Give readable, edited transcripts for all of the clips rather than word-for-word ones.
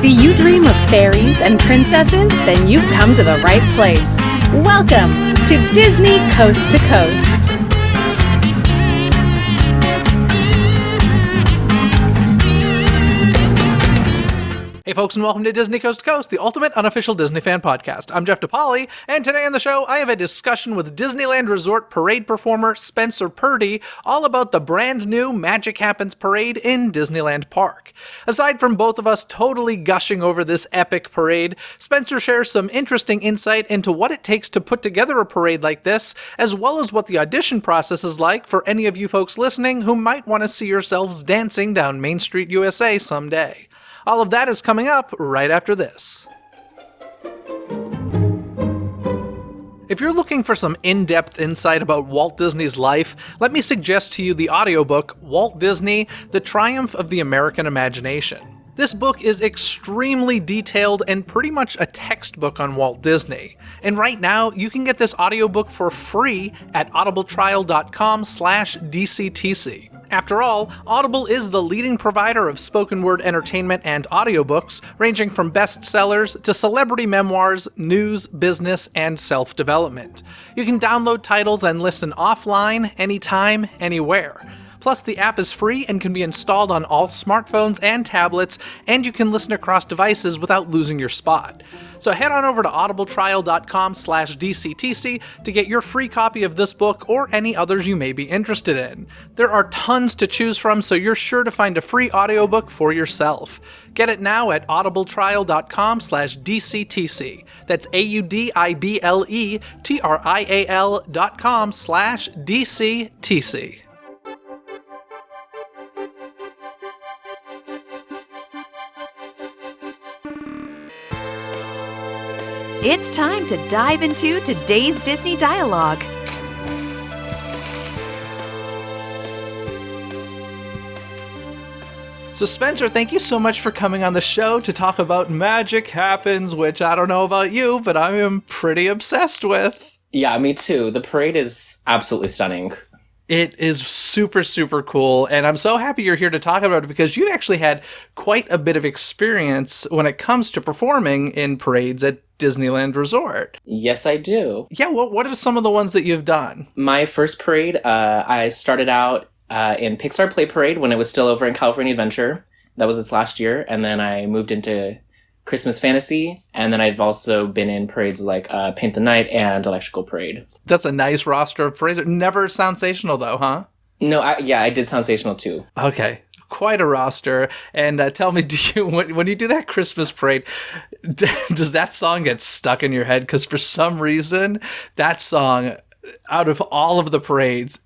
Do you dream of fairies and princesses? Then you've come to the right place. Welcome to Disney Coast to Coast. Hey folks, and welcome to Disney Coast to Coast, the ultimate unofficial Disney fan podcast. I'm Jeff DePauli, and today on the show, I have a discussion with Disneyland Resort parade performer Spencer Purdy all about the brand new Magic Happens parade in Disneyland Park. Aside from both of us totally gushing over this epic parade, Spencer shares some interesting insight into what it takes to put together a parade like this, as well as what the audition process is like for any of you folks listening who might want to see yourselves dancing down Main Street, USA someday. All of that is coming up right after this. If you're looking for some in-depth insight about Walt Disney's life, let me suggest to you the audiobook Walt Disney: The Triumph of the American Imagination. This book is extremely detailed and pretty much a textbook on Walt Disney. And right now, you can get this audiobook for free at audibletrial.com/DCTC. After all, Audible is the leading provider of spoken word entertainment and audiobooks, ranging from bestsellers to celebrity memoirs, news, business, and self-development. You can download titles and listen offline, anytime, anywhere. Plus, the app is free and can be installed on all smartphones and tablets, and you can listen across devices without losing your spot. So head on over to audibletrial.com/DCTC to get your free copy of this book or any others you may be interested in. There are tons to choose from, so you're sure to find a free audiobook for yourself. Get it now at audibletrial.com/DCTC. That's audibletrial.com/DCTC. It's time to dive into today's Disney dialogue. So Spencer, thank you so much for coming on the show to talk about Magic Happens, which I don't know about you, but I am pretty obsessed with. Yeah, me too. The parade is absolutely stunning. It is super, super cool, and I'm so happy you're here to talk about it because you actually had quite a bit of experience when it comes to performing in parades at Disneyland Resort. Yes, I do. Yeah, what are some of the ones that you've done? My first parade, I started out in Pixar Play Parade when it was still over in California Adventure. That was its last year, and then I moved into Christmas Fantasy, and then I've also been in parades like Paint the Night and Electrical Parade. That's a nice roster of parades. Never Soundsational though, huh? No, I did Soundsational too. Okay. Quite a roster. And tell me, do you when you do that Christmas parade, does that song get stuck in your head? Because for some reason, that song, out of all of the parades,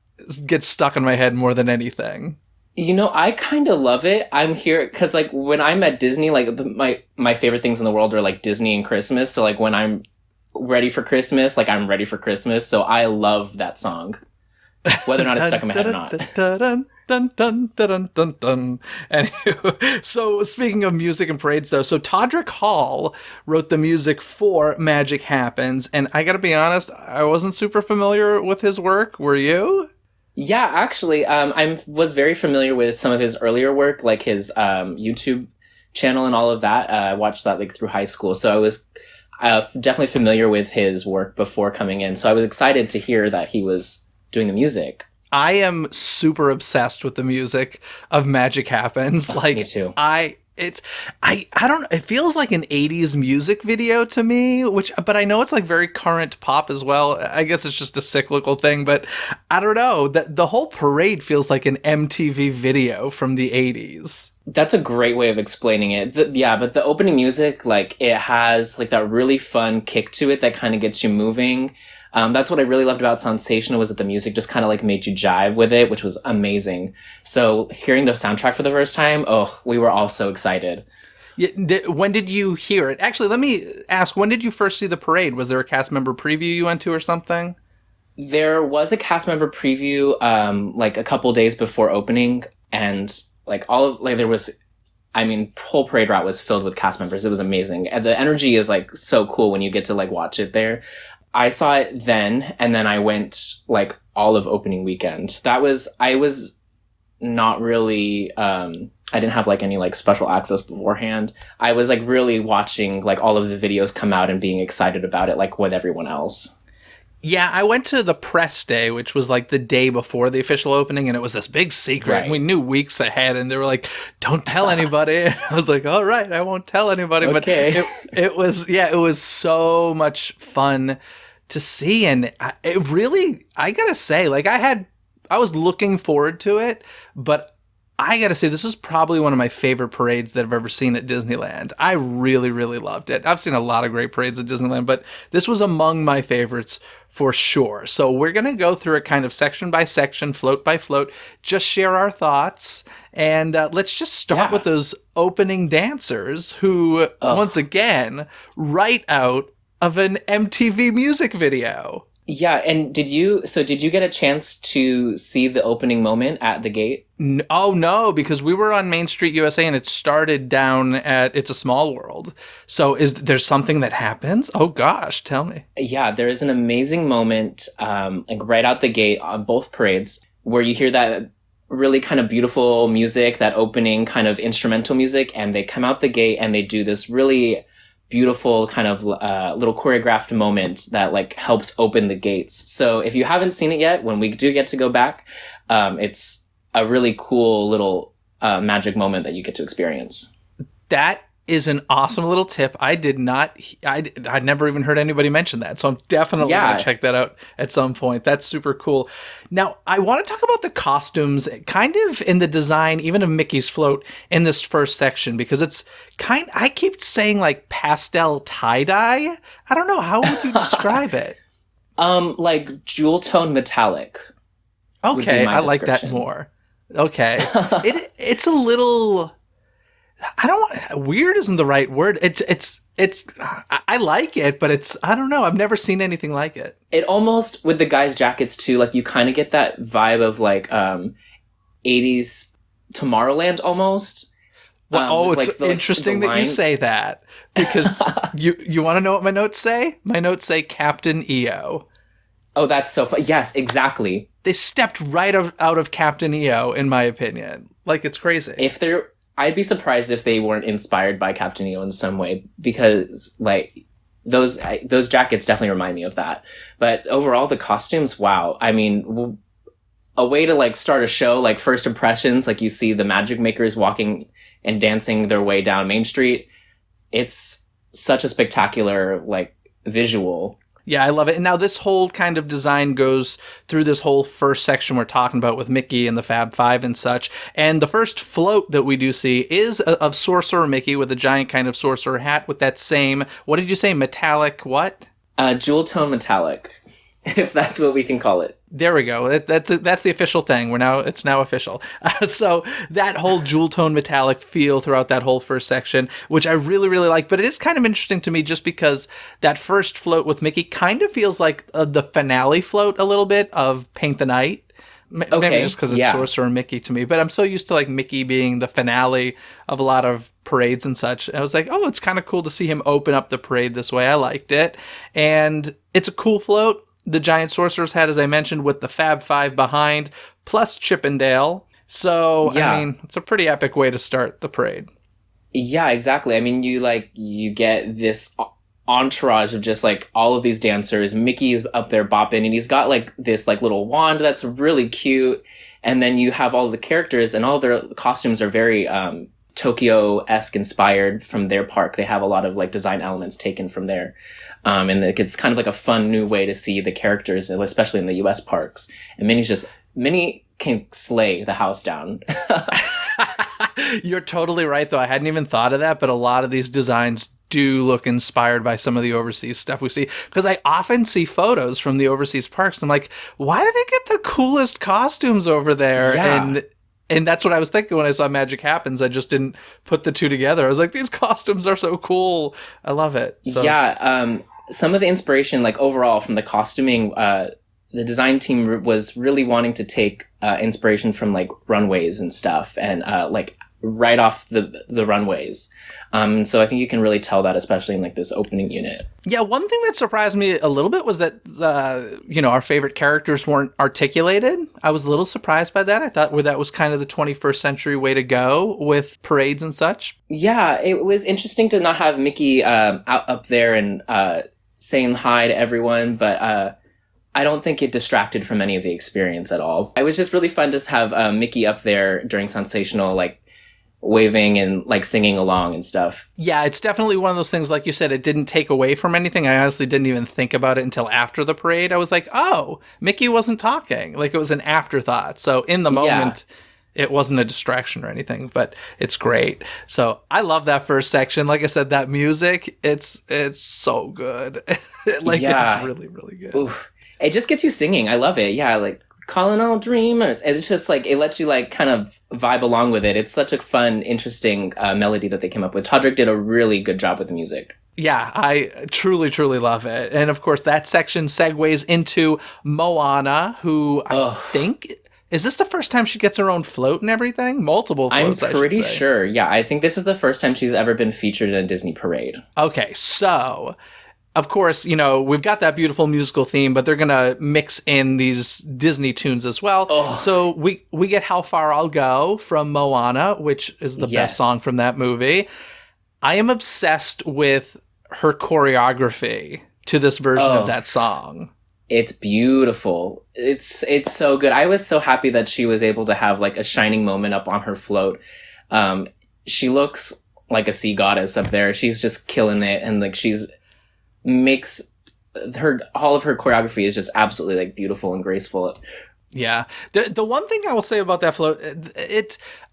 gets stuck in my head more than anything. You know, I kind of love it. I'm here because, like, when I'm at Disney, like, my favorite things in the world are, like, Disney and Christmas. So, like, when I'm ready for Christmas, like, I'm ready for Christmas. So I love that song, whether or not it's stuck in my head or not. Dun, dun, dun, dun, dun, dun. Anyway, so speaking of music and parades, though, so Todrick Hall wrote the music for Magic Happens, and I gotta be honest, I wasn't super familiar with his work. Were you? Yeah, actually, I was very familiar with some of his earlier work, like his YouTube channel and all of that. I watched that like through high school, so I was definitely familiar with his work before coming in. So I was excited to hear that he was doing the music. I am super obsessed with the music of Magic Happens. Like, me too. I don't know. It feels like an 80s music video to me, but I know it's like very current pop as well. I guess it's just a cyclical thing, but I don't know. The whole parade feels like an MTV video from the 80s. That's a great way of explaining it. But the opening music, like, it has like that really fun kick to it that kind of gets you moving. That's what I really loved about Soundsational, was that the music just kind of like made you jive with it, which was amazing. So hearing the soundtrack for the first time, we were all so excited. Yeah, when did you hear it? Actually, let me ask, when did you first see the parade? Was there a cast member preview you went to or something? There was a cast member preview like a couple days before opening, and like whole parade route was filled with cast members. It was amazing. And the energy is like so cool when you get to like watch it there. I saw it then, and then I went like all of opening weekend. I was not really I didn't have like any like special access beforehand. I was like really watching like all of the videos come out and being excited about it like with everyone else. Yeah, I went to the press day, which was like the day before the official opening, and it was this big secret. Right. And we knew weeks ahead, and they were like, "Don't tell anybody." I was like, "All right, I won't tell anybody." Okay. But it was so much fun to see, and it really, I gotta say, like I was looking forward to it, but I gotta say, this is probably one of my favorite parades that I've ever seen at Disneyland. I really, really loved it. I've seen a lot of great parades at Disneyland, but this was among my favorites for sure. So we're gonna go through it kind of section by section, float by float, just share our thoughts, and let's just start with those opening dancers who, once again, right out of an MTV music video. Yeah, and did you get a chance to see the opening moment at the gate? Oh, no, because we were on Main Street USA and it started down at It's a Small World. So there's something that happens? Oh, gosh, tell me. Yeah, there is an amazing moment like right out the gate on both parades where you hear that really kind of beautiful music, that opening kind of instrumental music, and they come out the gate and they do this really beautiful kind of little choreographed moment that like helps open the gates. So if you haven't seen it yet, when we do get to go back, it's a really cool little magic moment that you get to experience. That is an awesome little tip. I'd never even heard anybody mention that. So I'm definitely going to check that out at some point. That's super cool. Now, I want to talk about the costumes kind of in the design, even of Mickey's float in this first section, because it's I keep saying like pastel tie-dye. I don't know. How would you describe it? Like jewel tone metallic. Okay. I like that more. Okay. It's a little... weird isn't the right word. I like it, but I don't know. I've never seen anything like it. It almost, with the guys' jackets too, like you kind of get that vibe of like 80s Tomorrowland almost. Well, it's interesting that you say that, because you want to know what my notes say? My notes say Captain EO. Oh, that's so fun. Yes, exactly. They stepped right out of Captain EO, in my opinion. Like, it's crazy. I'd be surprised if they weren't inspired by Captain EO in some way, because like those jackets definitely remind me of that. But overall, the costumes, wow. I mean, a way to like start a show, like first impressions, like you see the magic makers walking and dancing their way down Main Street. It's such a spectacular like visual. Yeah, I love it. And now this whole kind of design goes through this whole first section we're talking about with Mickey and the Fab Five and such. And the first float that we do see is of Sorcerer Mickey with a giant kind of sorcerer hat with that same, what did you say, metallic what? Jewel tone metallic, if that's what we can call it. There we go. That's the official thing. It's now official. So that whole jewel tone metallic feel throughout that whole first section, which I really, really like. But it is kind of interesting to me just because that first float with Mickey kind of feels like the finale float a little bit of Paint the Night. Maybe just because it's Sorcerer Mickey to me. But I'm so used to like Mickey being the finale of a lot of parades and such. I was like, oh, it's kind of cool to see him open up the parade this way. I liked it. And it's a cool float. The giant sorcerer's hat, as I mentioned, with the Fab Five behind, plus Chippendale. So, I mean, it's a pretty epic way to start the parade. Yeah, exactly. I mean, you get this entourage of just like all of these dancers. Mickey's up there bopping, and he's got like this like little wand that's really cute. And then you have all the characters, and all their costumes are very Tokyo-esque inspired from their park. They have a lot of like design elements taken from there. And it's kind of like a fun new way to see the characters, especially in the US parks. And Minnie can slay the house down. You're totally right, though. I hadn't even thought of that, but a lot of these designs do look inspired by some of the overseas stuff we see. Because I often see photos from the overseas parks, and I'm like, why do they get the coolest costumes over there? Yeah. And that's what I was thinking when I saw Magic Happens. I just didn't put the two together. I was like, these costumes are so cool. I love it. So. Yeah, some of the inspiration, like overall from the costuming, the design team was really wanting to take inspiration from like runways and stuff, and like right off the runways. So I think you can really tell that, especially in like this opening unit. Yeah, one thing that surprised me a little bit was that our favorite characters weren't articulated. I was a little surprised by that. I thought that was kind of the 21st century way to go with parades and such. Yeah, it was interesting to not have Mickey out up there and saying hi to everyone, but I don't think it distracted from any of the experience at all. It was just really fun to have Mickey up there during Sensational, like waving and like singing along and stuff. Yeah, it's definitely one of those things, like you said, it didn't take away from anything. I honestly didn't even think about it until after the parade. I was like, oh, Mickey wasn't talking. Like, it was an afterthought. So in the moment, it wasn't a distraction or anything, but it's great. So I love that first section. Like I said, that music, it's so good. It's really, really good. Oof. It just gets you singing. I love it. Yeah, like calling all dreamers. It's just like, it lets you like kind of vibe along with it. It's such a fun, interesting melody that they came up with. Todrick did a really good job with the music. Yeah, I truly, truly love it. And of course, that section segues into Moana, who I think... Is this the first time she gets her own float and everything? Multiple floats, I'm pretty sure. Yeah, I think this is the first time she's ever been featured in a Disney parade. Okay, so... Of course, we've got that beautiful musical theme, but they're going to mix in these Disney tunes as well. Oh. So we get How Far I'll Go from Moana, which is the best song from that movie. I am obsessed with her choreography to this version of that song. It's beautiful. It's so good. I was so happy that she was able to have like a shining moment up on her float. She looks like a sea goddess up there. She's just killing it, and like makes all of her choreography is just absolutely like beautiful and graceful. Yeah. The one thing I will say about that float,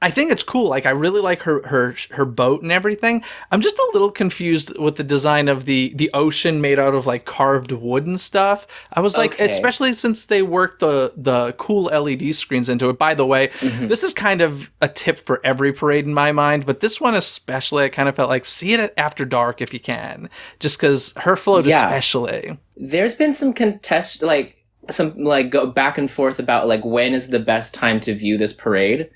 I think it's cool. Like, I really like her boat and everything. I'm just a little confused with the design of the ocean made out of like carved wood and stuff. I was like, especially since they worked the cool LED screens into it. By the way, this is kind of a tip for every parade in my mind, but this one especially, I kind of felt like see it after dark if you can, just because her float especially. There's been some go back and forth about like when is the best time to view this parade,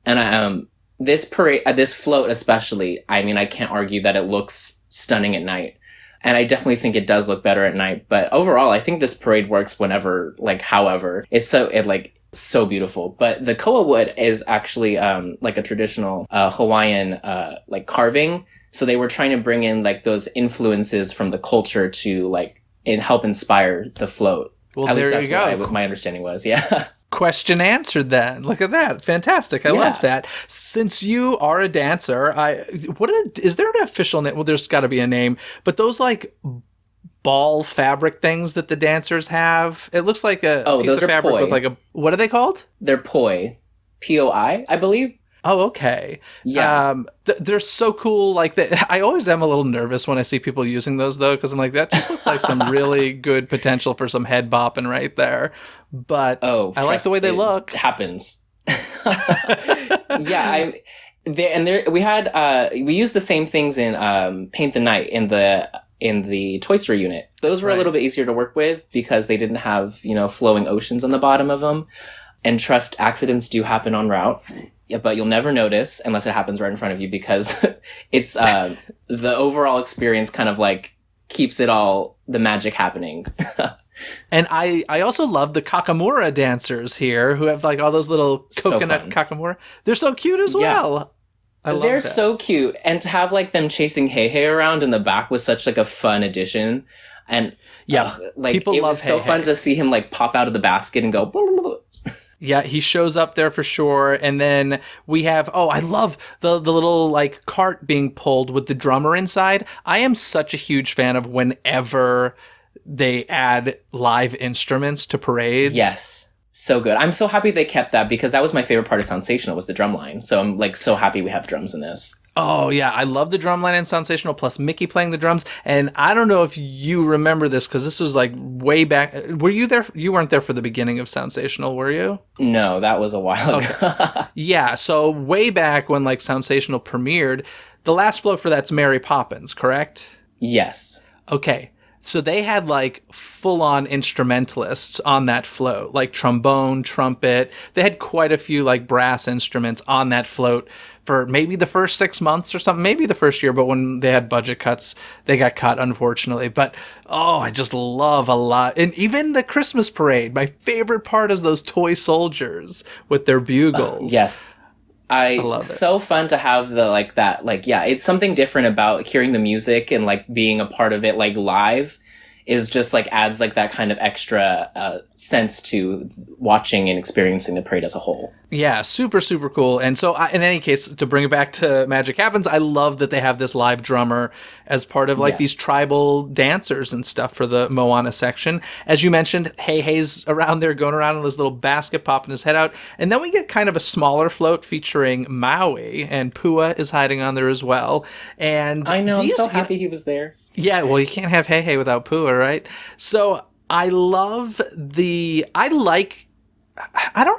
and this float especially, I mean, I can't argue that it looks stunning at night, and I definitely think it does look better at night, but overall I think this parade works whenever, like, however, it's so beautiful. But the koa wood is actually like a traditional Hawaiian like carving, so they were trying to bring in like those influences from the culture to like help inspire the float. Well, at least there that's you go. What my understanding was, yeah. Question answered then. Look at that. Fantastic. I love that. Since you are a dancer, is there an official name? Well, there's got to be a name, but those like ball fabric things that the dancers have, it looks like a piece of fabric with like what are they called? They're poi. P-O-I, I believe. Oh, okay. Yeah. They're so cool. Like, I always am a little nervous when I see people using those, though, because I'm like, that just looks like some really good potential for some head bopping right there. But I like the way they look. It happens. Yeah. We used the same things in Paint the Night in the Toy Story unit. Those were a little bit easier to work with because they didn't have, flowing oceans on the bottom of them. And trust, accidents do happen en route. Yeah, but you'll never notice unless it happens right in front of you because it's the overall experience kind of like keeps the magic happening. And I also love the Kakamura dancers here who have like all those little coconut Kakamura. They're so cute as well. They're so cute. And to have like them chasing Heihei around in the back was such like a fun addition. And people love so fun to see him like pop out of the basket and go blah, blah, blah. Yeah, he shows up there for sure. And then we have, I love the little like cart being pulled with the drummer inside. I am such a huge fan of whenever they add live instruments to parades. Yes. So good. I'm so happy they kept that because that was my favorite part of Sensational was the drum line. So I'm like so happy we have drums in this. Oh, yeah. I love the drum line in Sensational, plus Mickey playing the drums. And I don't know if you remember this, because this was like way back. Were you there? You weren't there for the beginning of Sensational, were you? No, that was a while ago. Okay. Yeah, so way back when like Sensational premiered, the last float for that's Mary Poppins, correct? Yes. Okay. So they had like full-on instrumentalists on that float, like trombone, trumpet. They had quite a few like brass instruments on that float for maybe the first 6 months or something, maybe the first year, but when they had budget cuts, they got cut, unfortunately. But, oh, I just love a lot. And even the Christmas parade, my favorite part is those toy soldiers with their bugles. Yes. I love it. So fun to have the, like, that, like, yeah, it's something different about hearing the music and, like, being a part of it, like, live. Is just like adds like that kind of extra sense to watching and experiencing the parade as a whole. Yeah, super, super cool. And so in any case, to bring it back to Magic Happens, I love that they have this live drummer as part of like these tribal dancers and stuff for the Moana section. As you mentioned, Hey-Hey's around there going around in this little basket popping his head out. And then we get kind of a smaller float featuring Maui, and Pua is hiding on there as well. And I know, I'm so happy he was there. Yeah, well, you can't have Hey-Hey without Pua, right? So I don't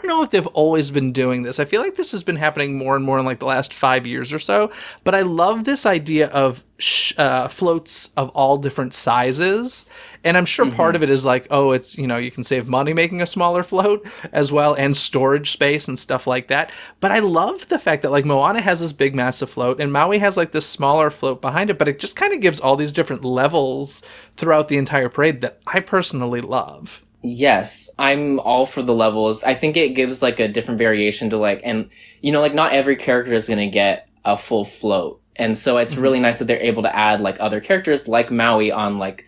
know if they've always been doing this. I feel like this has been happening more and more in like the last 5 years or so. But I love this idea of floats of all different sizes. And I'm sure part of it is like, oh, it's, you know, you can save money making a smaller float as well, and storage space and stuff like that. But I love the fact that like Moana has this big massive float and Maui has like this smaller float behind it, but it just kind of gives all these different levels throughout the entire parade that I personally love. Yes, I'm all for the levels. I think it gives like a different variation to like, and you know, like not every character is going to get a full float. And so it's really nice that they're able to add like other characters like Maui on like,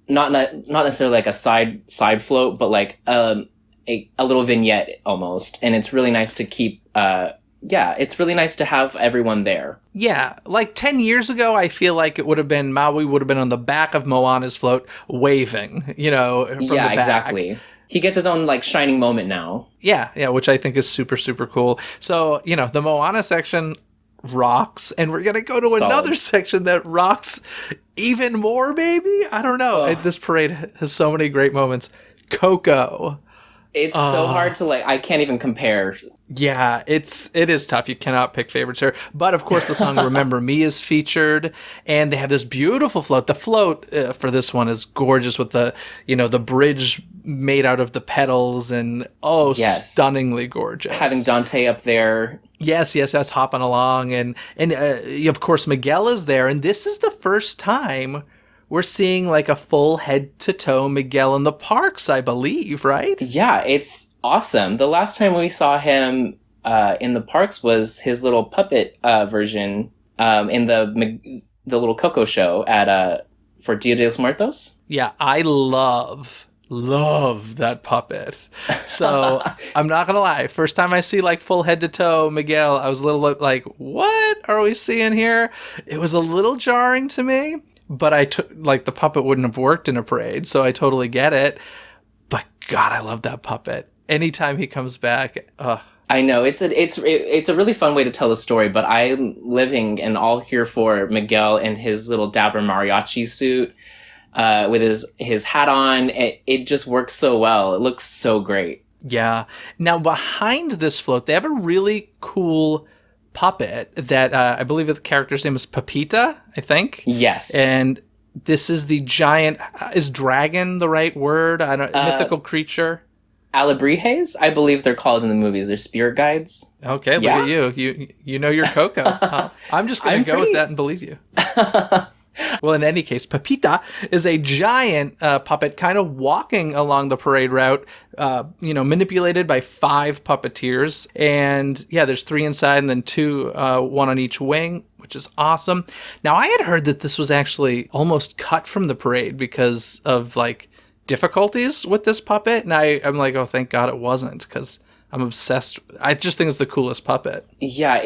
not necessarily like a side float, but like a little vignette almost. And it's really nice to keep, it's really nice to have everyone there. Yeah, like 10 years ago, I feel like it would have been, Maui would have been on the back of Moana's float waving, you know, from the back. Exactly. He gets his own, like, shining moment now. Yeah, which I think is super, super cool. So, you know, the Moana section rocks, and we're going to go to another section that rocks even more, maybe? I don't know. This parade has so many great moments. Coco. It's so hard to, like, I can't even compare. Yeah, it is tough. You cannot pick favorites here. But, of course, the song Remember Me is featured, and they have this beautiful float. The float for this one is gorgeous with the, you know, the bridge made out of the petals and, stunningly gorgeous. Having Dante up there. Yes, that's hopping along. And of course, Miguel is there, and this is the first time we're seeing like a full head-to-toe Miguel in the parks, I believe, right? Yeah, it's awesome. The last time we saw him in the parks was his little puppet version in the little Coco show for Dia de los Muertos. Yeah, I love that puppet. So I'm not gonna lie, first time I see like full head-to-toe Miguel, I was a little like, what are we seeing here? It was a little jarring to me. But I took, like, the puppet wouldn't have worked in a parade, so I totally get it. But God, I love that puppet. Anytime he comes back, I know it's a really fun way to tell the story. But I'm living and all here for Miguel in his little dapper mariachi suit, with his hat on. It just works so well. It looks so great. Yeah. Now behind this float, they have a really cool puppet that I believe the character's name is Pepita, I think. Yes. And this is the giant, is dragon the right word? I don't mythical creature. Alebrijes, I believe they're called in the movies. They're spirit guides. Okay, look at you. You know your Coco. Huh? I'm just going to go with that and believe you. Well, in any case, Pepita is a giant puppet kind of walking along the parade route, manipulated by 5 puppeteers. And yeah, there's 3 inside and then 2, 1 on each wing, which is awesome. Now, I had heard that this was actually almost cut from the parade because of like difficulties with this puppet. And I'm like, oh, thank God it wasn't, because I'm obsessed. I just think it's the coolest puppet. Yeah,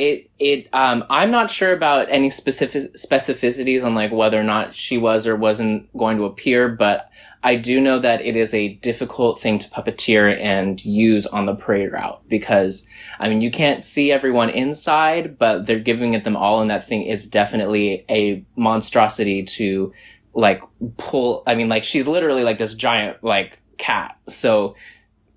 I'm not sure about any specificities on like whether or not she was or wasn't going to appear, but I do know that it is a difficult thing to puppeteer and use on the parade route because, I mean, you can't see everyone inside, but they're giving it them all, and that thing is definitely a monstrosity to like pull. I mean, like she's literally like this giant like cat, so.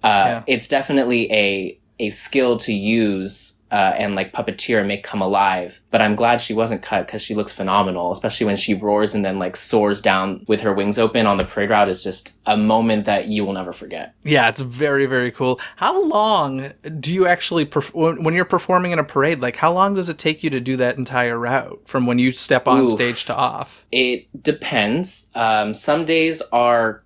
It's definitely a skill to use and like puppeteer and make come alive. But I'm glad she wasn't cut because she looks phenomenal, especially when she roars and then like soars down with her wings open on the parade route. Is just a moment that you will never forget. Yeah, it's very, very cool. How long do you actually, when you're performing in a parade, like how long does it take you to do that entire route from when you step on stage to off? It depends. Some days are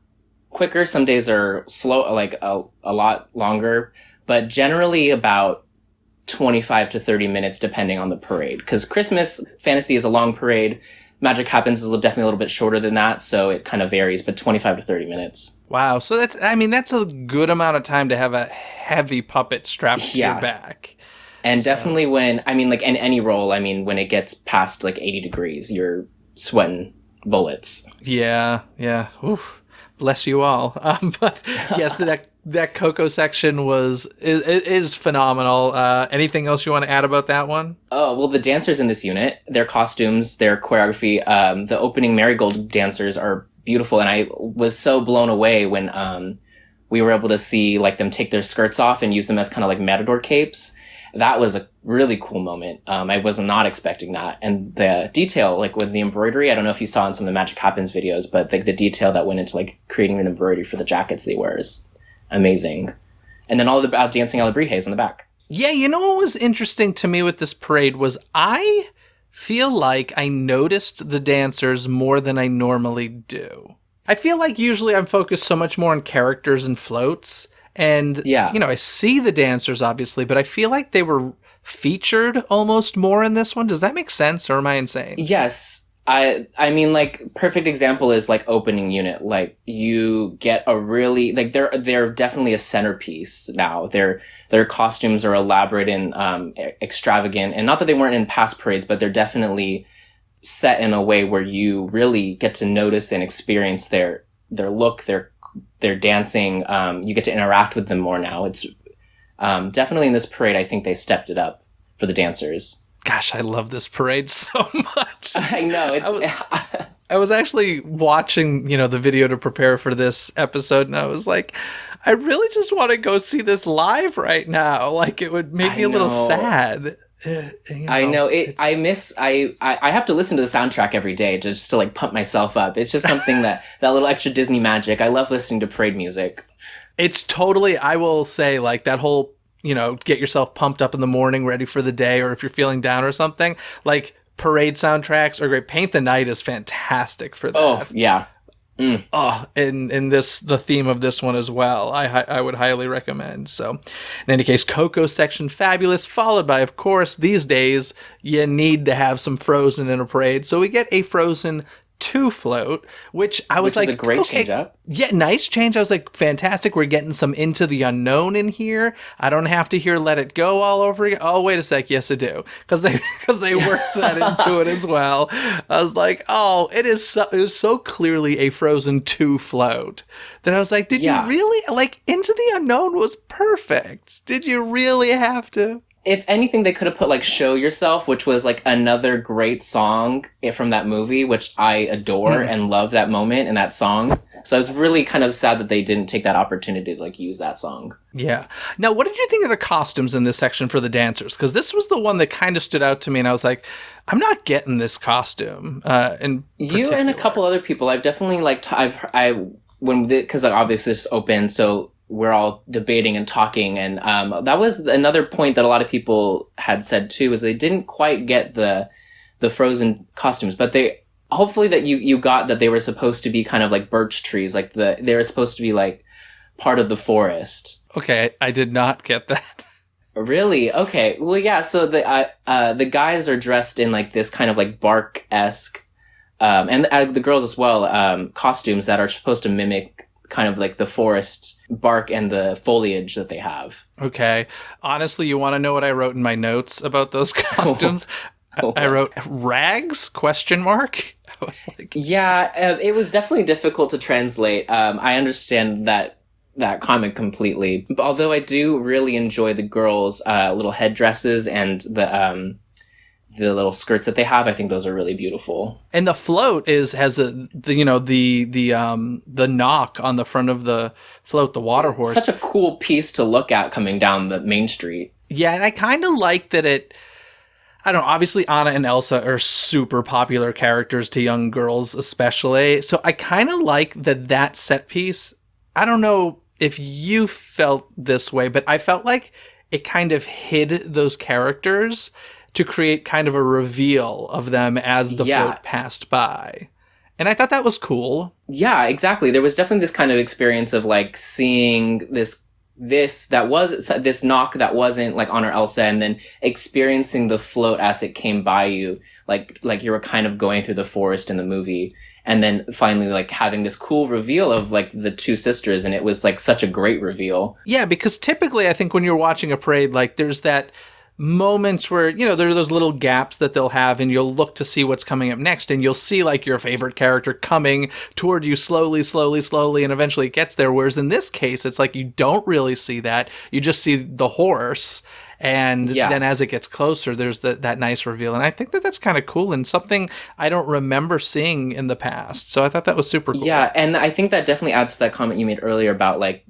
quicker, some days are slow, like a lot longer, but generally about 25 to 30 minutes depending on the parade, because Christmas Fantasy is a long parade. Magic Happens is definitely a little bit shorter than that, so it kind of varies, but 25 to 30 minutes. Wow, so that's a good amount of time to have a heavy puppet strapped to your back. And definitely when, like in any role, when it gets past like 80 degrees, you're sweating bullets. Yeah. Oof. Bless you all. But yes, that Coco section is phenomenal. Anything else you want to add about that one? Oh, well, the dancers in this unit, their costumes, their choreography, the opening Marigold dancers are beautiful. And I was so blown away when we were able to see like them take their skirts off and use them as kind of like matador capes. That was a really cool moment. I was not expecting that. And the detail, like with the embroidery, I don't know if you saw in some of the Magic Happens videos, but like the detail that went into like creating an embroidery for the jackets they wear is amazing. And then all the dancing alebrijes in the back. Yeah, you know what was interesting to me with this parade was I feel like I noticed the dancers more than I normally do. I feel like usually I'm focused so much more on characters and floats. And, I see the dancers, obviously, but I feel like they were featured almost more in this one. Does that make sense, or am I insane? Yes. I mean, like, perfect example is, like, opening unit. Like, you get a really... Like, they're definitely a centerpiece now. Their costumes are elaborate and extravagant. And not that they weren't in past parades, but they're definitely set in a way where you really get to notice and experience their look, their dancing. You get to interact with them more now. It's definitely in this parade, I think they stepped it up for the dancers. Gosh, I love this parade so much. I know. I was actually watching, the video to prepare for this episode, and I was like, I really just want to go see this live right now. Like, it would make me a little sad. I know it. I have to listen to the soundtrack every day just to like pump myself up. It's just something that little extra Disney magic. I love listening to parade music. It's totally, I will say, like that whole, get yourself pumped up in the morning, ready for the day, or if you're feeling down or something, like parade soundtracks are great. Paint the Night is fantastic for that. Oh, yeah. Mm. Oh, and the theme of this one as well, I would highly recommend. So, in any case, Coco section fabulous, followed by, of course, these days you need to have some Frozen in a parade. So we get a Frozen 2 float, which is like a great change up. Yeah, nice change. I was like, fantastic. We're getting some Into the Unknown in here. I don't have to hear Let It Go all over again. Oh, wait a sec. Yes, I do. Because they worked that into it as well. I was like, oh, it is so clearly a Frozen 2 float. That I was like, did you really? Like, Into the Unknown was perfect. Did you really have to? If anything, they could have put like Show Yourself, which was like another great song from that movie, which I adore and love that moment and that song. So I was really kind of sad that they didn't take that opportunity to like use that song. Yeah. Now, what did you think of the costumes in this section for the dancers? Because this was the one that kind of stood out to me, and I was like, I'm not getting this costume. You and a couple other people, I've definitely like because obviously it's open, so we're all debating and talking, and that was another point that a lot of people had said too, is they didn't quite get the Frozen costumes, but they hopefully that you got that they were supposed to be kind of like birch trees, like they were supposed to be like part of the forest. Okay, I did not get that. Really? Okay. Well, yeah. So the guys are dressed in like this kind of like bark-esque, and the girls as well, costumes that are supposed to mimic kind of like the forest bark and the foliage that they have. Okay. Honestly, you want to know what I wrote in my notes about those costumes? I wrote rags ? I was like, yeah, it was definitely difficult to translate. I understand that comment completely. Although I do really enjoy the girls' little headdresses and little skirts that they have. I think those are really beautiful. And the float has the knock on the front of the float, the water horse. Such a cool piece to look at coming down the main street. Yeah, and I kind of like that I don't know, obviously Anna and Elsa are super popular characters to young girls especially. So I kind of like that set piece. I don't know if you felt this way, but I felt like it kind of hid those characters to create kind of a reveal of them as the float passed by. And I thought that was cool. Yeah, exactly. There was definitely this kind of experience of like seeing this knock that wasn't like Anna or Elsa, and then experiencing the float as it came by you, like you were kind of going through the forest in the movie, and then finally like having this cool reveal of like the two sisters, and it was like such a great reveal. Yeah, because typically I think when you're watching a parade, like there's that moments where, there are those little gaps that they'll have, and you'll look to see what's coming up next, and you'll see like your favorite character coming toward you slowly, and eventually it gets there. Whereas in this case, it's like you don't really see that. You just see the horse, and then as it gets closer, there's that nice reveal. And I think that's kind of cool and something I don't remember seeing in the past. So I thought that was super cool. Yeah, and I think that definitely adds to that comment you made earlier about like,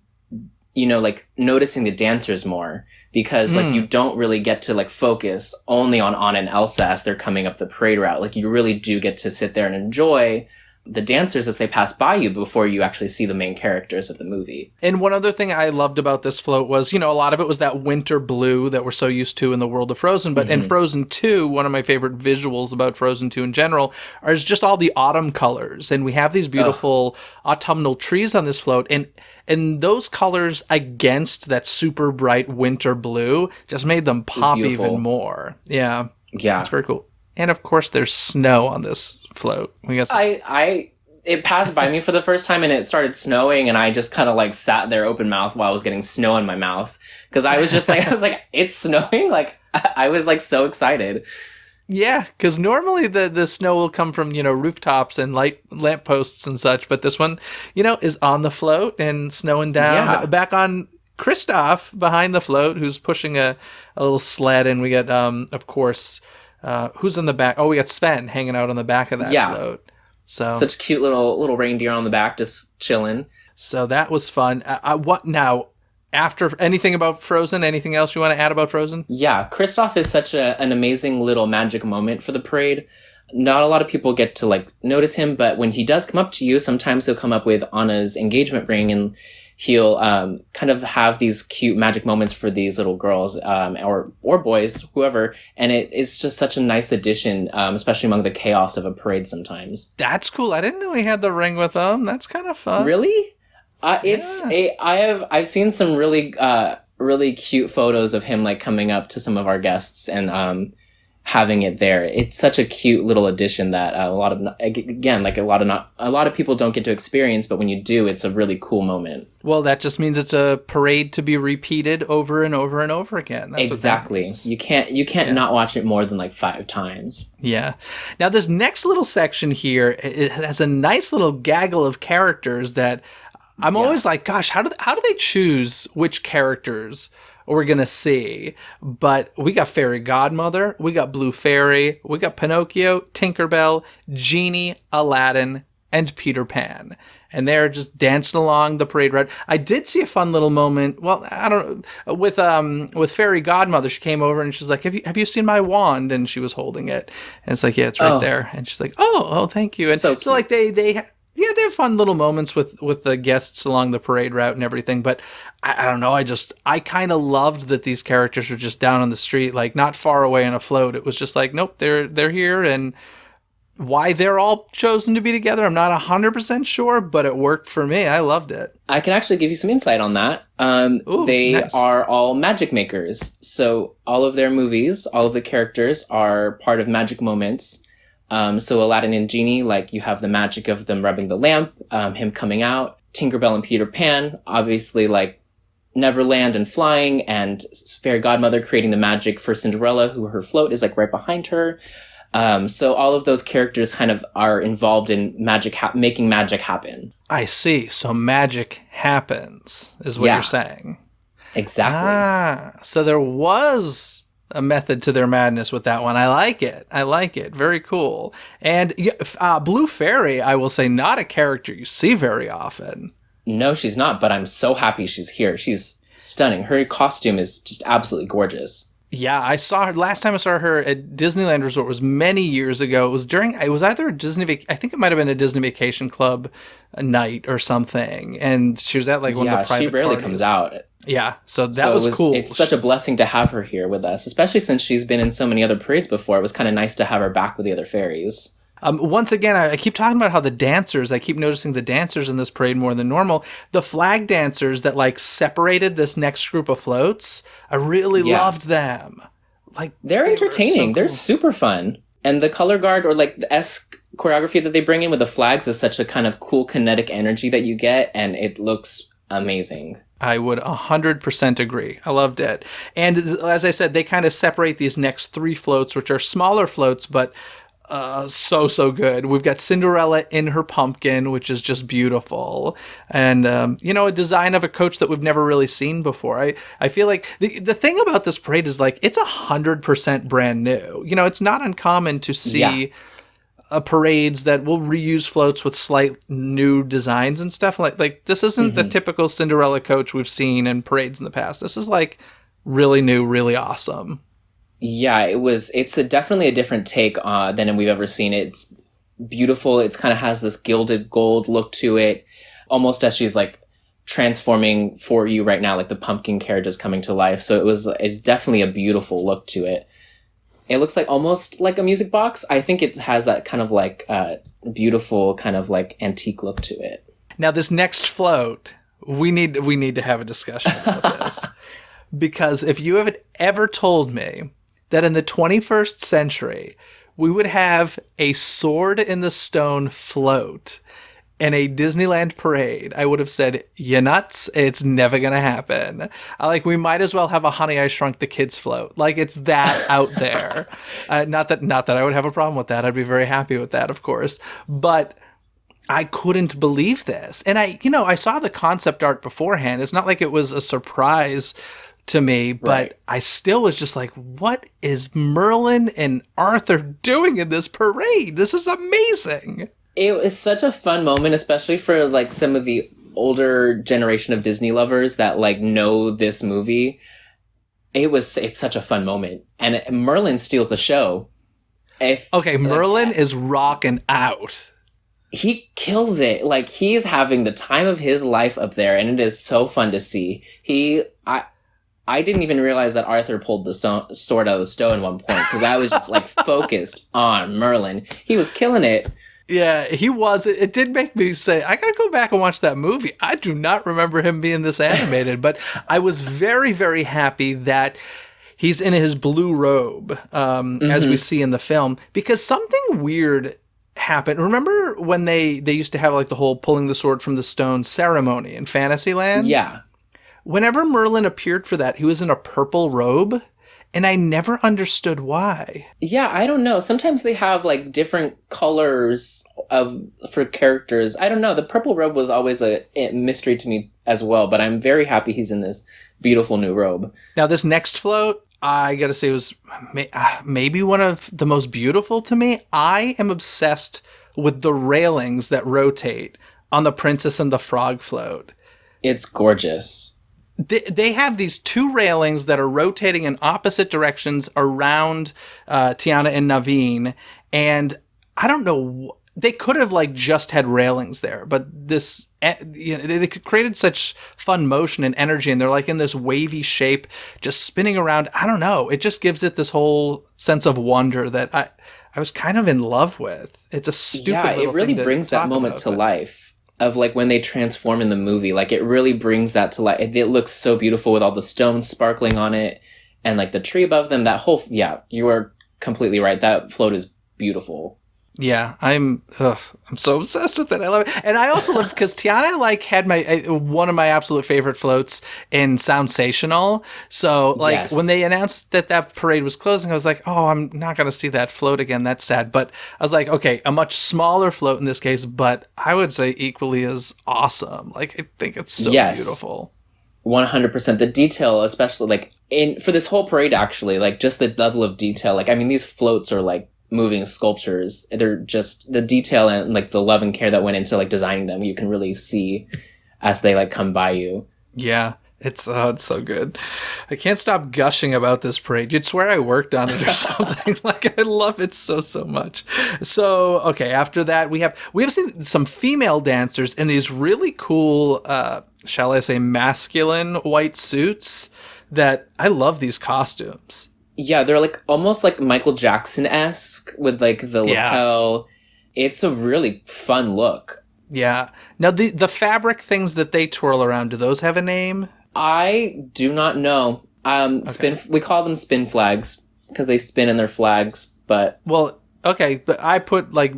like noticing the dancers more. Because, like, you don't really get to, like, focus only on Anna and Elsa as they're coming up the parade route. Like, you really do get to sit there and enjoy the dancers as they pass by you before you actually see the main characters of the movie. And one other thing I loved about this float was, a lot of it was that winter blue that we're so used to in the world of Frozen. But in Frozen 2, one of my favorite visuals about Frozen 2 in general is just all the autumn colors. And we have these beautiful autumnal trees on this float. And those colors against that super bright winter blue just made them pop even more. Yeah. Yeah. It's very cool. And of course, there's snow on this float. It passed by me for the first time and it started snowing, and I just kind of like sat there open mouth while I was getting snow in my mouth. Because I was just like, it's snowing? Like, I was like so excited. Yeah, because normally the snow will come from, rooftops and lampposts and such. But this one, is on the float and snowing down. Yeah. Back on Kristoff behind the float, who's pushing a little sled. And we got, of course, who's in the back? Oh, we got Sven hanging out on the back of that float. So such cute little reindeer on the back, just chilling. So that was fun. What now? After anything about Frozen, anything else you want to add about Frozen? Yeah, Kristoff is such an amazing little magic moment for the parade. Not a lot of people get to like notice him, but when he does come up to you, sometimes he'll come up with Anna's engagement ring, and he'll kind of have these cute magic moments for these little girls or boys, whoever. And it's just such a nice addition, especially among the chaos of a parade sometimes. That's cool. I didn't know he had the ring with him. That's kind of fun. Really? I've seen some really cute photos of him like coming up to some of our guests and having it there. It's such a cute little addition that a lot of people don't get to experience, but when you do, it's a really cool moment. Well, that just means it's a parade to be repeated over and over and over again. That's exactly. You can't not watch it more than like 5 times. Yeah. Now this next little section here, it has a nice little gaggle of characters that I'm always like, gosh, how do they choose which characters we're going to see? But we got Fairy Godmother, we got Blue Fairy, we got Pinocchio, Tinkerbell, Genie, Aladdin, and Peter Pan. And they're just dancing along the parade route. I did see a fun little moment. Well, I don't know, with Fairy Godmother. She came over and she's like, "Have you seen my wand?" And she was holding it, and it's like, "Yeah, it's right there." And she's like, "Oh, thank you." And so like they have fun little moments with the guests along the parade route and everything. But I don't know. I kind of loved that these characters were just down on the street, like not far away on a float. It was just like, nope, they're here. And why they're all chosen to be together, I'm not 100% sure, but it worked for me. I loved it. I can actually give you some insight on that. They nice. are all magic makers. So all of their movies, all of the characters are part of magic moments. So Aladdin and Genie, like you have the magic of them rubbing the lamp, him coming out. Tinkerbell and Peter Pan, obviously like Neverland and flying, and Fairy Godmother creating the magic for Cinderella, who her float is like right behind her. So all of those characters kind of are involved in making magic happen. I see. So magic happens is what you're saying. Exactly. So there was a method to their madness with that one. I like it. I like it. Very cool. And Blue Fairy, I will say, not a character you see very often. No, she's not, but I'm so happy she's here. She's stunning. Her costume is just absolutely gorgeous. Yeah, I saw her last time I saw her at Disneyland Resort was many years ago. It was either a Disney, I think it might have been a Disney Vacation Club night or something. And she was at like one of the private she rarely parties. Comes out. Yeah, so that was cool. It's such a blessing to have her here with us, especially since she's been in so many other parades before. It was kind of nice to have her back with the other fairies. Once again, I keep talking about how I keep noticing the dancers in this parade more than normal. The flag dancers that like separated this next group of floats, I really loved them. Like they're entertaining. So cool. They're super fun. And the color guard or like the esque choreography that they bring in with the flags is such a kind of cool kinetic energy that you get, and it looks amazing. I would 100% agree. I loved it. And as I said, they kind of separate these next three floats, which are smaller floats, but so good. We've got Cinderella in her pumpkin, which is just beautiful. And, a design of a coach that we've never really seen before. I feel like the thing about this parade is like, it's 100% brand new. It's not uncommon to see parades that will reuse floats with slight new designs and stuff. Like this isn't the typical Cinderella coach we've seen in parades in the past. This is like really new, really awesome. Yeah, it's definitely a different take than we've ever seen. It's beautiful. It's kind of has this gilded gold look to it, almost as she's like transforming for you right now, like the pumpkin carriage is coming to life. So it's definitely a beautiful look to it. It looks like almost like a music box. I think it has that kind of like beautiful kind of like antique look to it. Now this next float, we need to have a discussion about this. Because if you have ever told me that in the 21st century, we would have a sword in the stone float in a Disneyland parade, I would have said, "You nuts? It's never going to happen." We might as well have a Honey, I Shrunk the Kids float. Like, it's that out there. Not that I would have a problem with that. I'd be very happy with that, of course. But I couldn't believe this. And I saw the concept art beforehand. It's not like it was a surprise to me, but I still was just like, what is Merlin and Arthur doing in this parade? This is amazing. It was such a fun moment, especially for like some of the older generation of Disney lovers that like know this movie. It's such a fun moment. And Merlin steals the show. Merlin is rocking out. He kills it. Like, he's having the time of his life up there, and it is so fun to see. I didn't even realize that Arthur pulled the sword out of the stone at one point, because I was just like focused on Merlin. He was killing it. Yeah, he was. It did make me say, I gotta go back and watch that movie. I do not remember him being this animated, but I was very, very happy that he's in his blue robe, as we see in the film, because something weird happened. Remember when they used to have like the whole pulling the sword from the stone ceremony in Fantasyland? Yeah. Whenever Merlin appeared for that, he was in a purple robe, and I never understood why. Yeah, I don't know. Sometimes they have like different colors for characters. I don't know. The purple robe was always a mystery to me as well, but I'm very happy he's in this beautiful new robe. Now, this next float, I gotta say, was maybe one of the most beautiful to me. I am obsessed with the railings that rotate on the Princess and the Frog float. It's gorgeous. They have these two railings that are rotating in opposite directions around Tiana and Naveen, and I don't know, they could have like just had railings there, but this they created such fun motion and energy, and they're like in this wavy shape, just spinning around. I don't know, it just gives it this whole sense of wonder that I was kind of in love with. It's a stupid little it really thing brings that moment to life. Of like when they transform in the movie, like it really brings that to life. It looks so beautiful with all the stones sparkling on it and like the tree above them. That whole, you are completely right. That float is beautiful. Yeah, I'm so obsessed with it. I love it. And I also love, because Tiana like had one of my absolute favorite floats in Soundsational. So like when they announced that parade was closing, I was like, oh, I'm not going to see that float again. That's sad. But I was like, okay, a much smaller float in this case, but I would say equally as awesome. Like, I think it's so beautiful. 100%. The detail, especially like for this whole parade, actually, like just the level of detail, like, I mean, these floats are like moving sculptures. They're just the detail and like the love and care that went into like designing them. You can really see as they like come by you. Yeah. It's so good. I can't stop gushing about this parade. You'd swear I worked on it or something. Like, I love it so much. So, okay, after that, we have seen some female dancers in these really cool, shall I say, masculine white suits that I love these costumes. Yeah, they're like almost like Michael Jackson-esque with like the lapel. It's a really fun look. Yeah. Now, the fabric things that they twirl around, do those have a name? I do not know. We call them spin flags because they spin in their flags, but... Well, okay, but I put, like,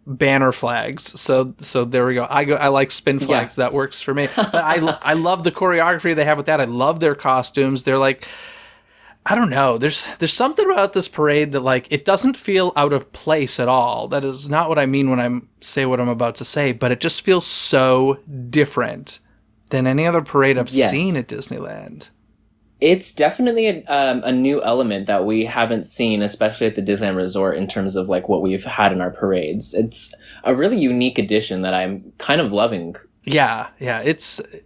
banner flags, so there we go. I like spin flags. Yeah. That works for me. But I love the choreography they have with that. I love their costumes. They're like... I don't know. There's something about this parade that, like, it doesn't feel out of place at all. That is not what I mean when I say what I'm about to say, but it just feels so different than any other parade I've seen at Disneyland. It's definitely a new element that we haven't seen, especially at the Disneyland Resort, in terms of like what we've had in our parades. It's a really unique addition that I'm kind of loving. Yeah.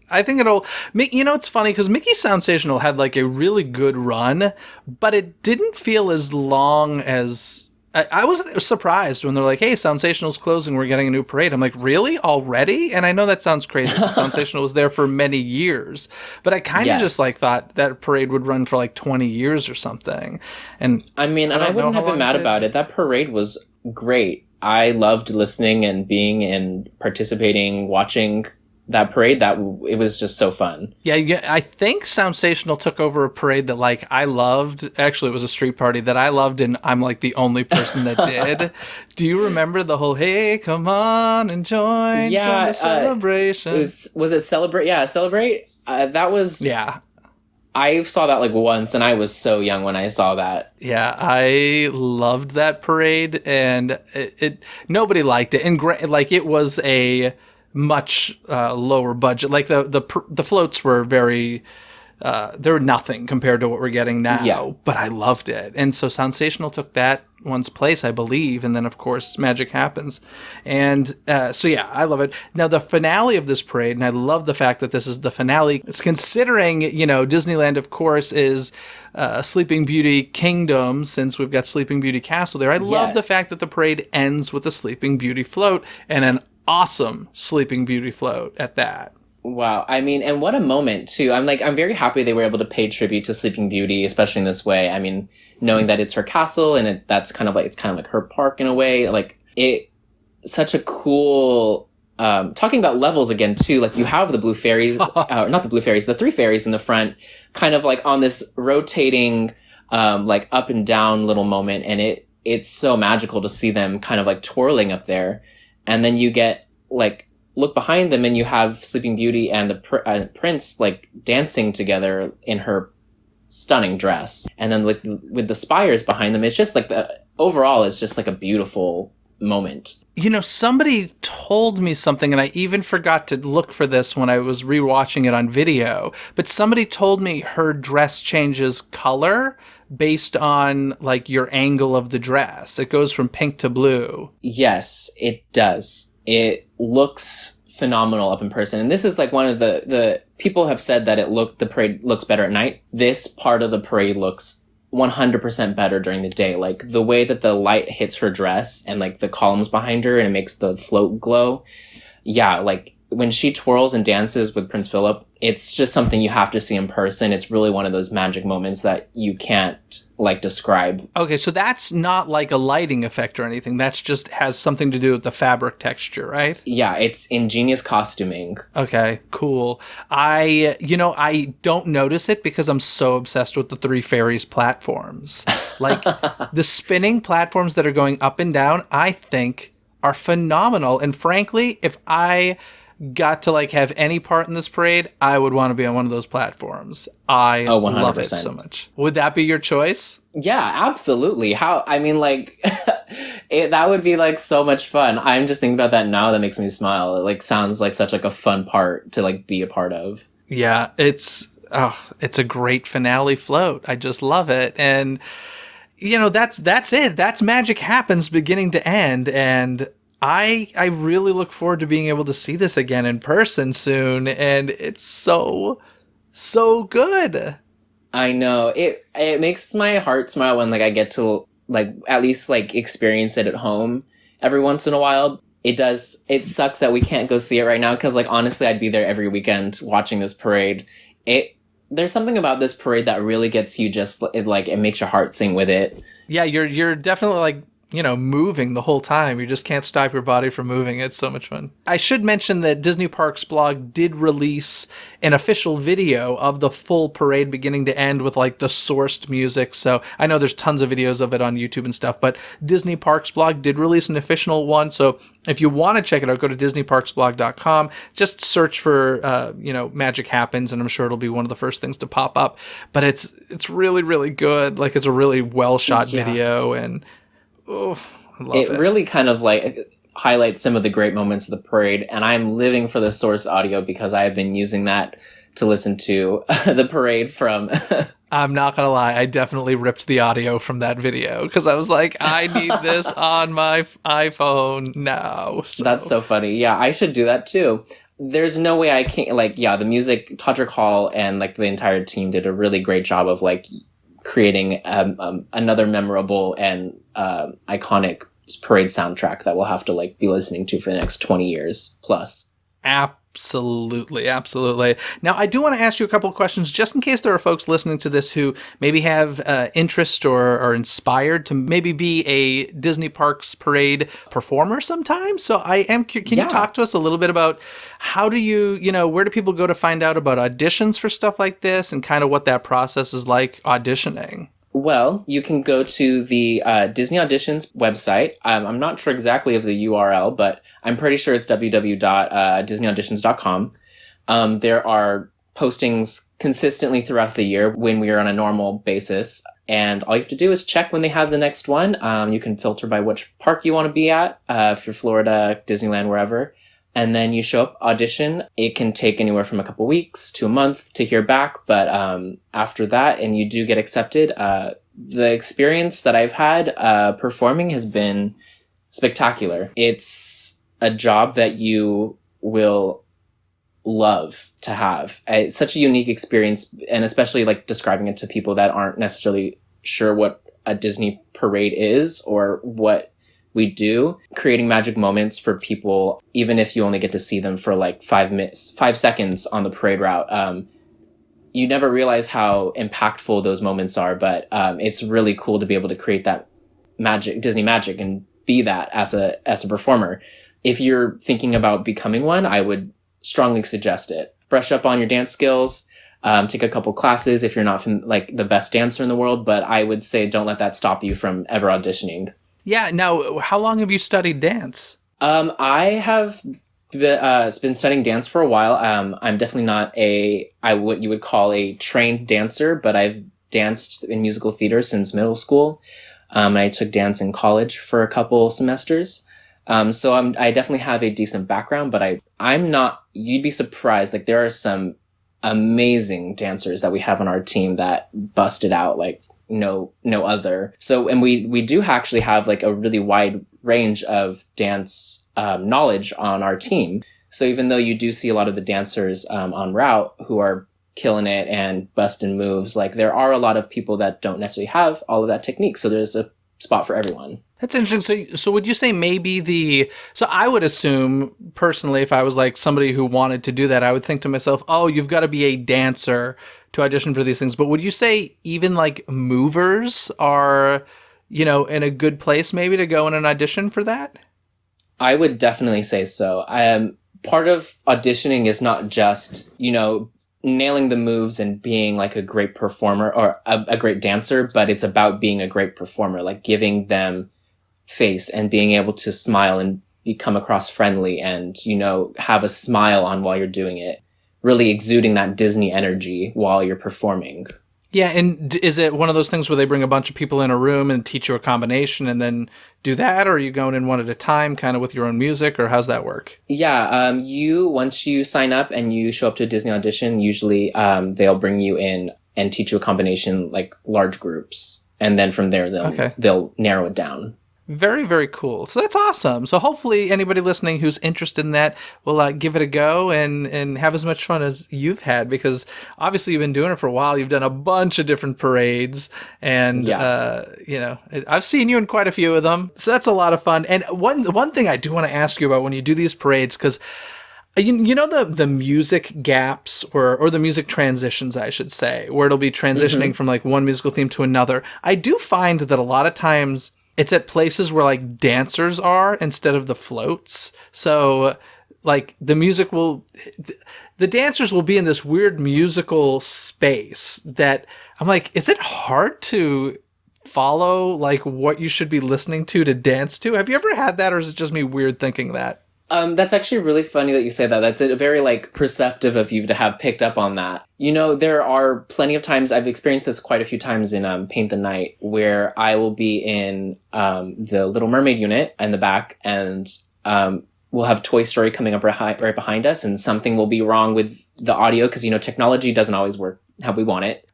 I think it'll... You know, it's funny because Mickey's Soundsational had like a really good run, but it didn't feel as long as... I was surprised when they're like, hey, Soundsational's closing, we're getting a new parade. I'm like, really? Already? And I know that sounds crazy. Soundsational was there for many years. But I kind of just like thought that parade would run for like 20 years or something. And I mean, and I wouldn't have been mad about it. That parade was great. I loved listening and being and participating, watching that parade. It was just so fun. Yeah, I think Soundsational took over a parade that like I loved. Actually, it was a street party that I loved, and I'm like the only person that did. Do you remember the whole "Hey, come on and join the celebration"? Was it Celebrate? Yeah, Celebrate. That was I saw that like once, and I was so young when I saw that. Yeah, I loved that parade, and it nobody liked it, and like it was a much lower budget. Like the floats were very they were nothing compared to what we're getting now, but I loved it. And so Soundsational took that one's place, I believe, and then of course magic happens. And so yeah, I love it. Now the finale of this parade, and I love the fact that this is the finale, it's considering, you know, Disneyland of course is Sleeping Beauty Kingdom, since we've got Sleeping Beauty Castle there. I love the fact that the parade ends with a Sleeping Beauty float, and an awesome Sleeping Beauty float at that. Wow. I mean, and what a moment too. I'm very happy they were able to pay tribute to Sleeping Beauty, especially in this way. I mean, knowing that it's her castle and it's kind of like her park in a way, like such a cool, talking about levels again too, like you have the blue fairies, not the blue fairies, the three fairies in the front, kind of like on this rotating, like up and down little moment. And it's so magical to see them kind of like twirling up there. And then you get like, look behind them and you have Sleeping Beauty and the prince like dancing together in her stunning dress. And then like with the spires behind them, it's just like overall it's just like a beautiful moment. You know, somebody told me something, and I even forgot to look for this when I was rewatching it on video, but somebody told me her dress changes color based on like your angle of the dress. It goes from pink to blue. Yes, it does. It looks phenomenal up in person. And this is like one of the people have said that the parade looks better at night. This part of the parade looks 100% better during the day. Like the way that the light hits her dress and like the columns behind her and it makes the float glow. Yeah, like when she twirls and dances with Prince Philip, it's just something you have to see in person. It's really one of those magic moments that you can't like describe. Okay, so that's not like a lighting effect or anything. That's just has something to do with the fabric texture, right? Yeah, it's ingenious costuming. Okay, cool. I don't notice it because I'm so obsessed with the Three Fairies platforms. Like the spinning platforms that are going up and down, I think are phenomenal. And frankly, if I got to like have any part in this parade, I would want to be on one of those platforms. I love it so much. Would that be your choice? Yeah, absolutely. That would be like so much fun. I'm just thinking about that now. That makes me smile. It like sounds like such like a fun part to like be a part of. Yeah, it's oh, it's a great finale float. I just love it. And that's it. That's Magic Happens beginning to end. And I really look forward to being able to see this again in person soon. And it's so good. I know. It makes my heart smile when like I get to like at least like experience it at home every once in a while. It sucks that we can't go see it right now because like honestly I'd be there every weekend watching this parade. There's something about this parade that really gets you it makes your heart sing with it. Yeah, you're definitely like, moving the whole time. You just can't stop your body from moving. It's so much fun. I should mention that Disney Parks blog did release an official video of the full parade beginning to end with like the sourced music. So I know there's tons of videos of it on YouTube and stuff, but Disney Parks blog did release an official one. So if you want to check it out, go to DisneyParksBlog.com. Just search for, Magic Happens, and I'm sure it'll be one of the first things to pop up. But it's really, really good. Like, it's a really well shot video, and I love it. It really kind of like highlights some of the great moments of the parade, and I'm living for the source audio because I have been using that to listen to the parade from. I'm not gonna lie, I definitely ripped the audio from that video because I was like, I need this on my iPhone now. So. That's so funny. Yeah, I should do that too. There's no way I can't, the music, Todrick Hall and like the entire team did a really great job of like creating another memorable and iconic parade soundtrack that we'll have to like be listening to for the next 20 years plus. Absolutely. Now, I do want to ask you a couple of questions just in case there are folks listening to this who maybe have interest or are inspired to maybe be a Disney Parks parade performer sometime. So I am can you talk to us a little bit about how do you, where do people go to find out about auditions for stuff like this and kind of what that process is like auditioning? Well, you can go to the Disney Auditions website. I'm not sure exactly of the URL, but I'm pretty sure it's www.disneyauditions.com. There are postings consistently throughout the year when we are on a normal basis. And all you have to do is check when they have the next one. You can filter by which park you want to be at, if you're Florida, Disneyland, wherever. And then you show up, audition. It can take anywhere from a couple weeks to a month to hear back. But after that, and you do get accepted, the experience that I've had performing has been spectacular. It's a job that you will love to have. It's such a unique experience, and especially like describing it to people that aren't necessarily sure what a Disney parade is or what we do, creating magic moments for people, even if you only get to see them for like 5 seconds on the parade route. You never realize how impactful those moments are, but it's really cool to be able to create that magic, Disney magic, and be that as a performer. If you're thinking about becoming one, I would strongly suggest it. Brush up on your dance skills, take a couple classes if you're not like the best dancer in the world, but I would say don't let that stop you from ever auditioning. Yeah. Now, how long have you studied dance? I have been studying dance for a while. I'm definitely not what you would call a trained dancer, but I've danced in musical theater since middle school. I took dance in college for a couple semesters. So I definitely have a decent background, but I'm not, you'd be surprised. Like there are some amazing dancers that we have on our team that busted out like no other. So, and we do actually have like a really wide range of dance knowledge on our team. So even though you do see a lot of the dancers on route who are killing it and busting moves, like there are a lot of people that don't necessarily have all of that technique. So there's a spot for everyone. That's interesting. So would you say maybe so I would assume personally, if I was like somebody who wanted to do that, I would think to myself, oh, you've got to be a dancer to audition for these things. But would you say even like movers are, in a good place maybe to go in an audition for that? I would definitely say so. Part of auditioning is not just, nailing the moves and being like a great performer or a great dancer, but it's about being a great performer, like giving them face and being able to smile and come across friendly and, have a smile on while you're doing it, really exuding that Disney energy while you're performing. Yeah, and is it one of those things where they bring a bunch of people in a room and teach you a combination and then do that, or are you going in one at a time, kind of with your own music, or how's that work? Yeah, once you sign up and you show up to a Disney audition, usually they'll bring you in and teach you a combination, like large groups, and then from there they'll narrow it down. Very, very cool. So that's awesome. So hopefully anybody listening who's interested in that will give it a go and have as much fun as you've had, because obviously you've been doing it for a while. You've done a bunch of different parades, and I've seen you in quite a few of them. So that's a lot of fun. And one thing I do want to ask you about when you do these parades, because you know the music gaps or the music transitions, I should say, where it'll be transitioning from like one musical theme to another. I do find that a lot of times it's at places where like dancers are instead of the floats. So like the dancers will be in this weird musical space that I'm like, is it hard to follow like what you should be listening to dance to? Have you ever had that, or is it just me weird thinking that? That's actually really funny that you say that. That's a very like perceptive of you to have picked up on that. You know, there are plenty of times, I've experienced this quite a few times in Paint the Night, where I will be in the Little Mermaid unit in the back, and we'll have Toy Story coming up right behind us, and something will be wrong with the audio because, you know, technology doesn't always work how we want it.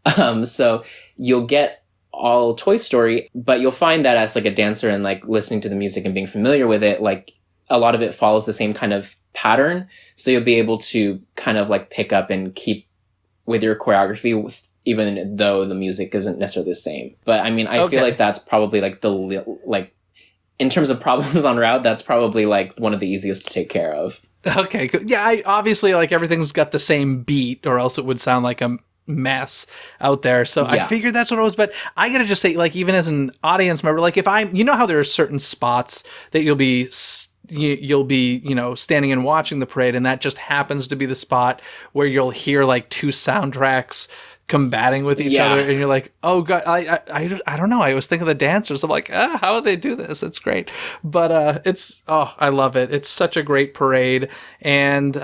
So you'll get all Toy Story, but you'll find that as like a dancer and like listening to the music and being familiar with it, like a lot of it follows the same kind of pattern. So you'll be able to kind of like pick up and keep with your choreography, even though the music isn't necessarily the same. But I mean, I feel like that's probably like in terms of problems on route, that's probably like one of the easiest to take care of. Okay. Yeah. Obviously like everything's got the same beat, or else it would sound like a mess out there. So yeah. I figured that's what it was, but I gotta just say, like, even as an audience member, like if you know how there are certain spots that you'll be, you know, standing and watching the parade, and that just happens to be the spot where you'll hear like two soundtracks combating with each other, and you're like, oh god, I don't know, I always think of the dancers, I'm like, how would they do this? It's great. But I love it. It's such a great parade. And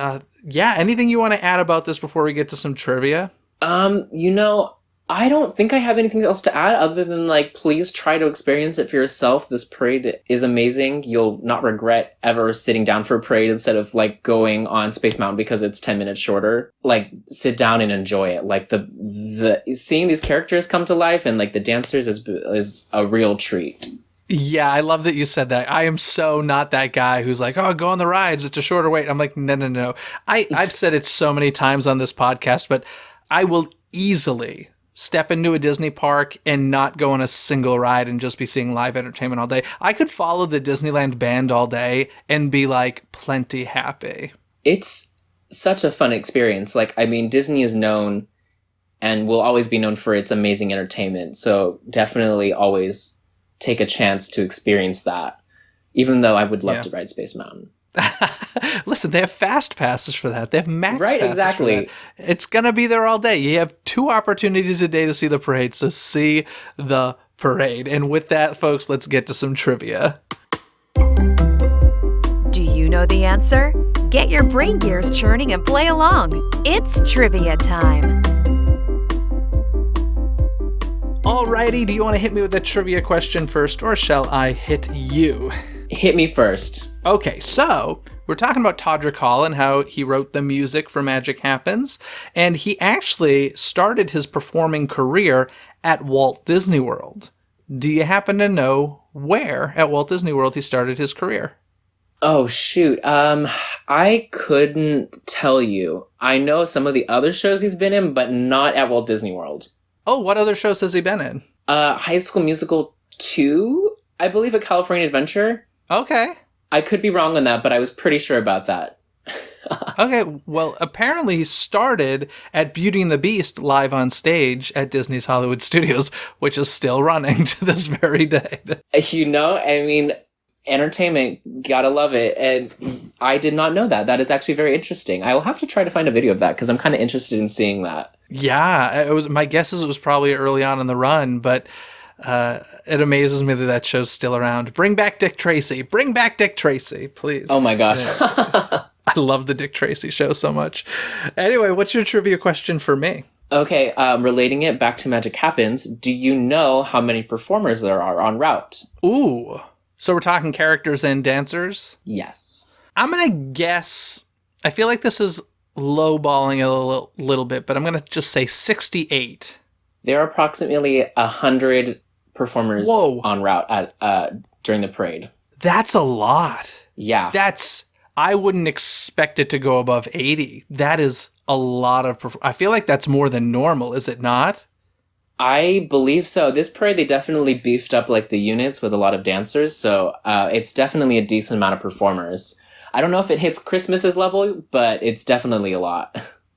anything you want to add about this before we get to some trivia? You know, I don't think I have anything else to add other than, like, please try to experience it for yourself. This parade is amazing. You'll not regret ever sitting down for a parade instead of, like, going on Space Mountain because it's 10 minutes shorter. Like, sit down and enjoy it. Like, the seeing these characters come to life and, like, the dancers is a real treat. Yeah, I love that you said that. I am so not that guy who's like, oh, go on the rides, it's a shorter wait. I'm like, no. I've said it so many times on this podcast, but I will easily step into a Disney park and not go on a single ride and just be seeing live entertainment all day. I could follow the Disneyland band all day and be like plenty happy. It's such a fun experience. Like, I mean, Disney is known and will always be known for its amazing entertainment. So definitely always take a chance to experience that, even though I would love to ride Space Mountain. Listen, they have fast passes for that. They have max passes. Right, exactly. It's going to be there all day. You have 2 opportunities a day to see the parade, so see the parade. And with that, folks, let's get to some trivia. Do you know the answer? Get your brain gears churning and play along. It's trivia time. Alrighty, do you want to hit me with a trivia question first, or shall I hit you? Hit me first. Okay, so we're talking about Todrick Hall and how he wrote the music for Magic Happens, and he actually started his performing career at Walt Disney World. Do you happen to know where at Walt Disney World he started his career? Oh, shoot. I couldn't tell you. I know some of the other shows he's been in, but not at Walt Disney World. Oh, what other shows has he been in? High School Musical 2, I believe, A California Adventure. Okay. I could be wrong on that, but I was pretty sure about that. Okay, well, apparently he started at Beauty and the Beast live on stage at Disney's Hollywood Studios, which is still running to this very day. You know, I mean, entertainment, gotta love it. And I did not know that. That is actually very interesting. I will have to try to find a video of that because I'm kind of interested in seeing that. Yeah, my guess is it was probably early on in the run, but it amazes me that show's still around. Bring back Dick Tracy. Bring back Dick Tracy, please. Oh my gosh. Yeah, I love the Dick Tracy show so much. Anyway, what's your trivia question for me? Okay, relating it back to Magic Happens, do you know how many performers there are en route? Ooh. So we're talking characters and dancers? Yes. I'm going to guess, I feel like this is lowballing a little bit, but I'm going to just say 68. There are approximately 100 performers en route at during the parade. That's a lot. Yeah. I wouldn't expect it to go above 80. That is a lot of, I feel like that's more than normal, is it not? I believe so. This parade, they definitely beefed up like the units with a lot of dancers, so it's definitely a decent amount of performers. I don't know if it hits Christmas's level, but it's definitely a lot.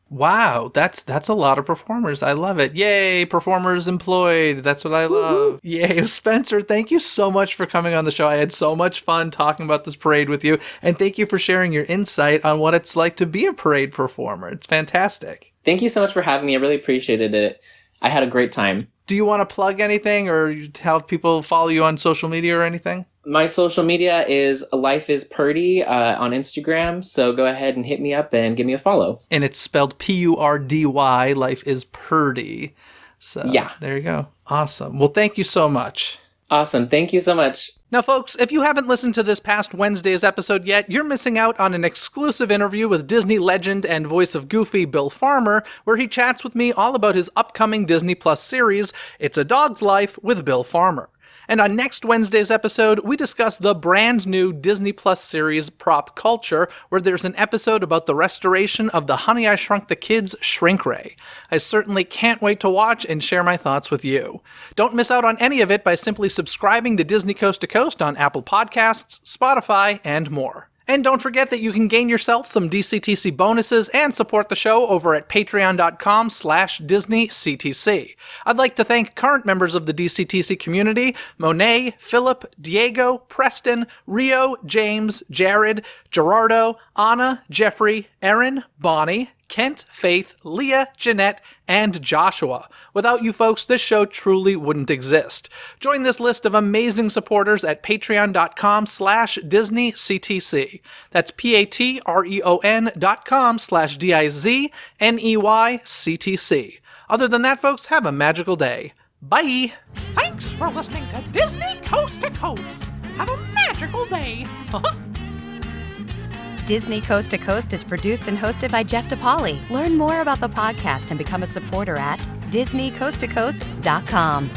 Wow, that's a lot of performers. I love it. Yay, performers employed. That's what I love. Yay, Spencer, thank you so much for coming on the show. I had so much fun talking about this parade with you, and thank you for sharing your insight on what it's like to be a parade performer. It's fantastic. Thank you so much for having me. I really appreciated it. I had a great time. Do you want to plug anything or have people follow you on social media or anything? My social media is Life is Purdy on Instagram, so go ahead and hit me up and give me a follow. And it's spelled P-U-R-D-Y, Life is Purdy. So yeah, there you go. Awesome. Well, thank you so much. Awesome. Thank you so much. Now, folks, if you haven't listened to this past Wednesday's episode yet, you're missing out on an exclusive interview with Disney legend and voice of Goofy, Bill Farmer, where he chats with me all about his upcoming Disney Plus series, It's a Dog's Life with Bill Farmer. And on next Wednesday's episode, we discuss the brand new Disney Plus series Prop Culture, where there's an episode about the restoration of the Honey, I Shrunk the Kids shrink ray. I certainly can't wait to watch and share my thoughts with you. Don't miss out on any of it by simply subscribing to Disney Coast to Coast on Apple Podcasts, Spotify, and more. And don't forget that you can gain yourself some DCTC bonuses and support the show over at patreon.com/DisneyCTC. I'd like to thank current members of the DCTC community, Monet, Philip, Diego, Preston, Rio, James, Jared, Gerardo, Anna, Jeffrey, Erin, Bonnie, Kent, Faith, Leah, Jeanette, and Joshua. Without you folks, this show truly wouldn't exist. Join this list of amazing supporters at patreon.com/DisneyCTC. That's patreon.com/DIZNEYCTC. Other than that, folks, have a magical day. Bye! Thanks for listening to Disney Coast to Coast. Have a magical day. Disney Coast to Coast is produced and hosted by Jeff DePauli. Learn more about the podcast and become a supporter at DisneyCoastToCoast.com.